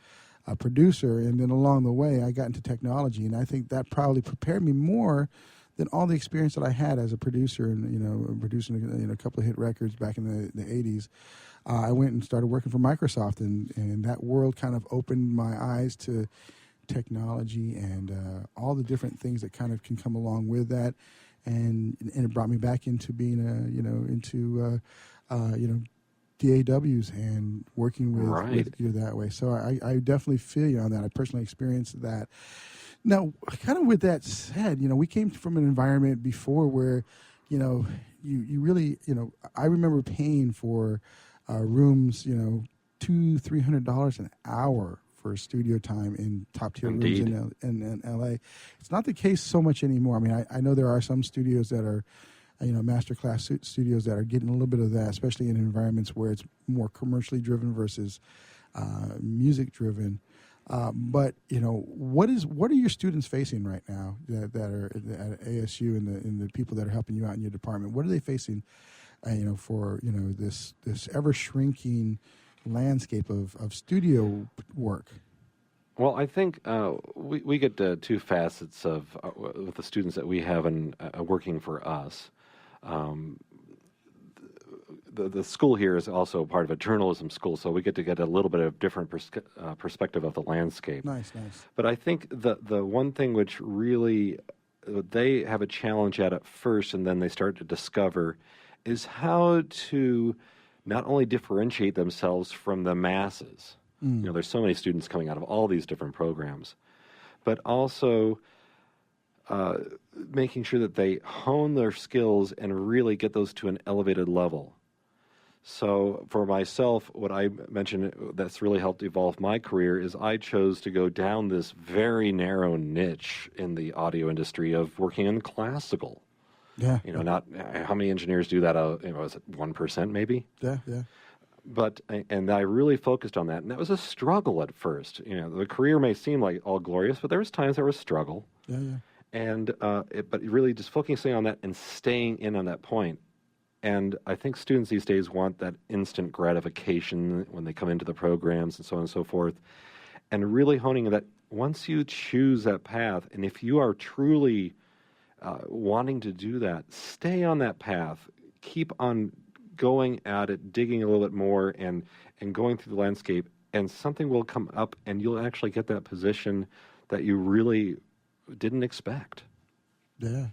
a producer, and then along the way I got into technology, and I think that probably prepared me more than all the experience that I had as a producer, and producing a couple of hit records back in the 80s. I went and started working for Microsoft, and that world kind of opened my eyes to technology and all the different things that kind of can come along with that, and it brought me back into being DAWs and working with you that way. So I definitely feel you on that. I personally experienced that. Now, kind of with that said, we came from an environment before where, you really, I remember paying for rooms, $200-$300 an hour for studio time in top tier rooms in LA. It's not the case so much anymore. I mean, I know there are some studios that are, master class studios that are getting a little bit of that, especially in environments where it's more commercially driven versus music driven. But what are your students facing right now that are at ASU and the people that are helping you out in your department? What are they facing, for this ever shrinking landscape of studio work? Well, I think we get two facets of with the students that we have and working for us. The school here is also part of a journalism school, so we get a little bit of different perspective of the landscape. Nice. But I think the one thing which really they have a challenge at first, and then they start to discover, is how to not only differentiate themselves from the masses. There's so many students coming out of all these different programs, but also making sure that they hone their skills and really get those to an elevated level. So for myself, what I mentioned that's really helped evolve my career is I chose to go down this very narrow niche in the audio industry of working in classical. Yeah. Not how many engineers do that? Is it 1% maybe? Yeah. But and I really focused on that, and that was a struggle at first. The career may seem like all glorious, but there was times there was struggle. Yeah. And but really just focusing on that and staying in on that point. And I think students these days want that instant gratification when they come into the programs and so on and so forth. And really honing that once you choose that path, and if you are truly wanting to do that, stay on that path. Keep on going at it, digging a little bit more and going through the landscape, and something will come up and you'll actually get that position that you really didn't expect. Yeah.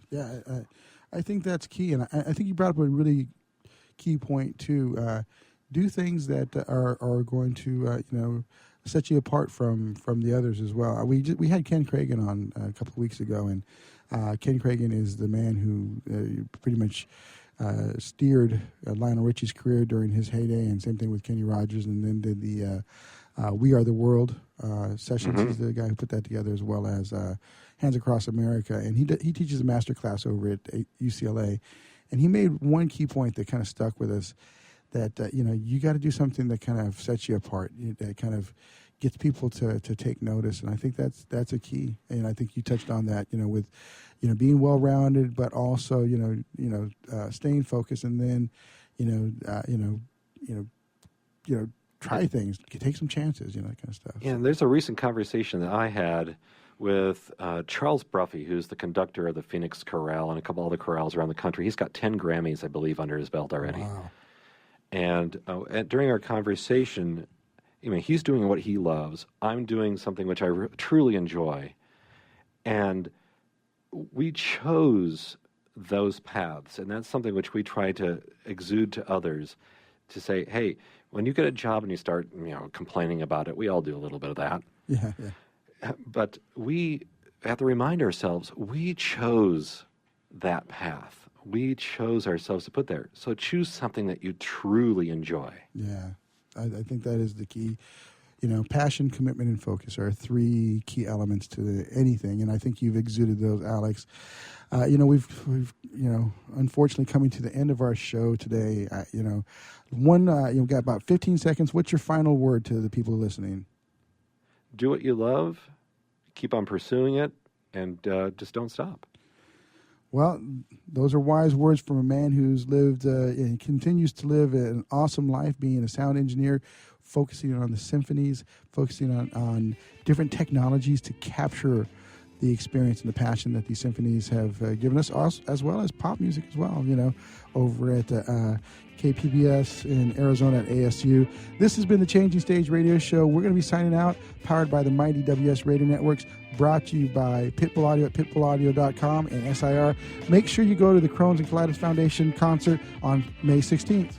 I think that's key, and I think you brought up a really key point too. Do things that are going to set you apart from the others as well. We had Ken Cragen on a couple of weeks ago, and Ken Cragen is the man who pretty much steered Lionel Richie's career during his heyday, and same thing with Kenny Rogers, and then did the We Are the World sessions. He's the guy who put that together, as well as Hands Across America, and he teaches a master class over at UCLA, and he made one key point that kind of stuck with us, that you got to do something that kind of sets you apart, that kind of gets people to take notice, and I think that's a key, and I think you touched on that, with being well-rounded, but also staying focused, and then try things, take some chances, that kind of stuff. Yeah, and there's a recent conversation that I had with Charles Bruffy, who's the conductor of the Phoenix Chorale and a couple other chorales around the country. He's got 10 Grammys, I believe, under his belt already. Wow. And during our conversation, he's doing what he loves. I'm doing something which I truly enjoy. And we chose those paths, and that's something which we try to exude to others, to say, hey, when you get a job and you start complaining about it, we all do a little bit of that. Yeah. But we have to remind ourselves, we chose that path. We chose ourselves to put there. So choose something that you truly enjoy. Yeah, I think that is the key. Passion, commitment, and focus are three key elements to anything, and I think you've exuded those, Alex. We've unfortunately coming to the end of our show today. You've got about 15 seconds. What's your final word to the people listening? Do what you love, keep on pursuing it, and just don't stop. Well, those are wise words from a man who's lived and continues to live an awesome life, being a sound engineer focusing on the symphonies, focusing on different technologies to capture the experience and the passion that these symphonies have given us, as well as pop music as well, over at KPBS in Arizona at ASU. This has been the Changing Stage Radio Show. We're going to be signing out, powered by the mighty WS Radio Networks, brought to you by Pitbull Audio at pitbullaudio.com and SIR. Make sure you go to the Crohn's and Colitis Foundation concert on May 16th.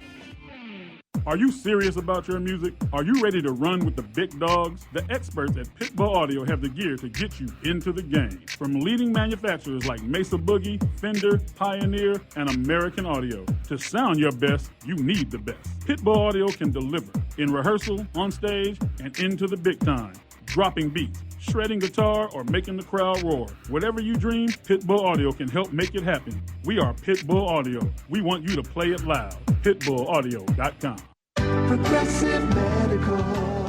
Are you serious about your music? Are you ready to run with the big dogs? The experts at Pitbull Audio have the gear to get you into the game. From leading manufacturers like Mesa Boogie, Fender, Pioneer, and American Audio. To sound your best, you need the best. Pitbull Audio can deliver in rehearsal, on stage, and into the big time. Dropping beats, shredding guitar, or making the crowd roar. Whatever you dream, Pitbull Audio can help make it happen. We are Pitbull Audio. We want you to play it loud. PitbullAudio.com. Progressive Medical.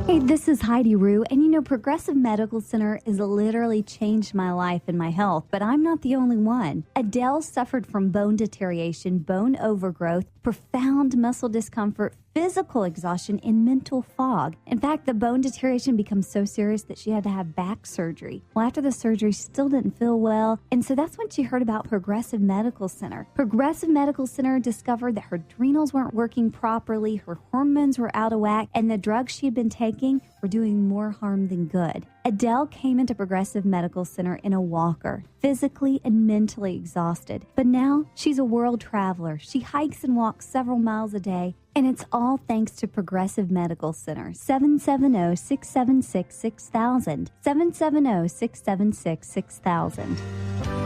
Hey, this is Heidi Rue, and Progressive Medical Center has literally changed my life and my health, but I'm not the only one. Adele suffered from bone deterioration, bone overgrowth, profound muscle discomfort, physical exhaustion, and mental fog. In fact, the bone deterioration becomes so serious that she had to have back surgery. Well, after the surgery, she still didn't feel well, and so that's when she heard about Progressive Medical Center. Progressive Medical Center discovered that her adrenals weren't working properly, her hormones were out of whack, and the drugs she had been taking were doing more harm than good. Adele came into Progressive Medical Center in a walker, physically and mentally exhausted. But now she's a world traveler. She hikes and walks several miles a day, and it's all thanks to Progressive Medical Center. 770-676-6000. 770-676-6000.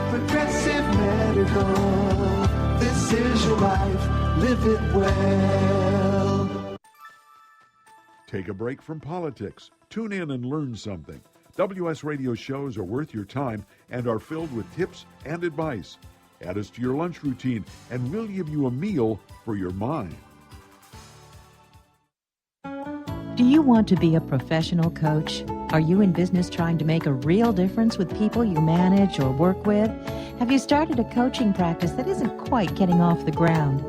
Progressive Medical. This is your life. Live it well. Take a break from politics. Tune in and learn something. WS Radio shows are worth your time and are filled with tips and advice. Add us to your lunch routine, and we'll give you a meal for your mind. Do you want to be a professional coach? Are you in business trying to make a real difference with people you manage or work with? Have you started a coaching practice that isn't quite getting off the ground?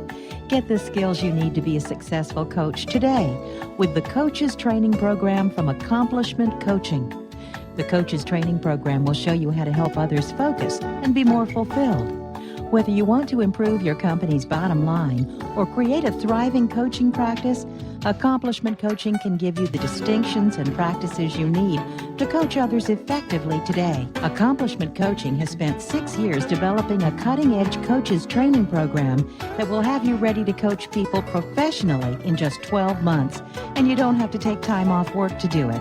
Get the skills you need to be a successful coach today with the Coaches Training Program from Accomplishment Coaching. The Coaches Training Program will show you how to help others focus and be more fulfilled. Whether you want to improve your company's bottom line or create a thriving coaching practice, Accomplishment Coaching can give you the distinctions and practices you need to coach others effectively today. Accomplishment Coaching has spent 6 years developing a cutting-edge coaches training program that will have you ready to coach people professionally in just 12 months, and you don't have to take time off work to do it.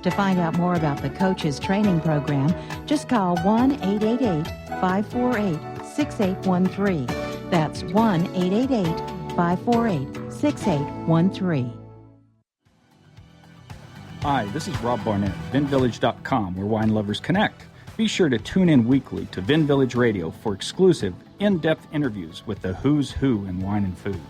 To find out more about the Coaches Training Program, just call 1-888-548-6813. That's 1-888-548-6813. Hi, this is Rob Barnett, VinVillage.com, where wine lovers connect. Be sure to tune in weekly to Vin Village Radio for exclusive, in-depth interviews with the who's who in wine and food.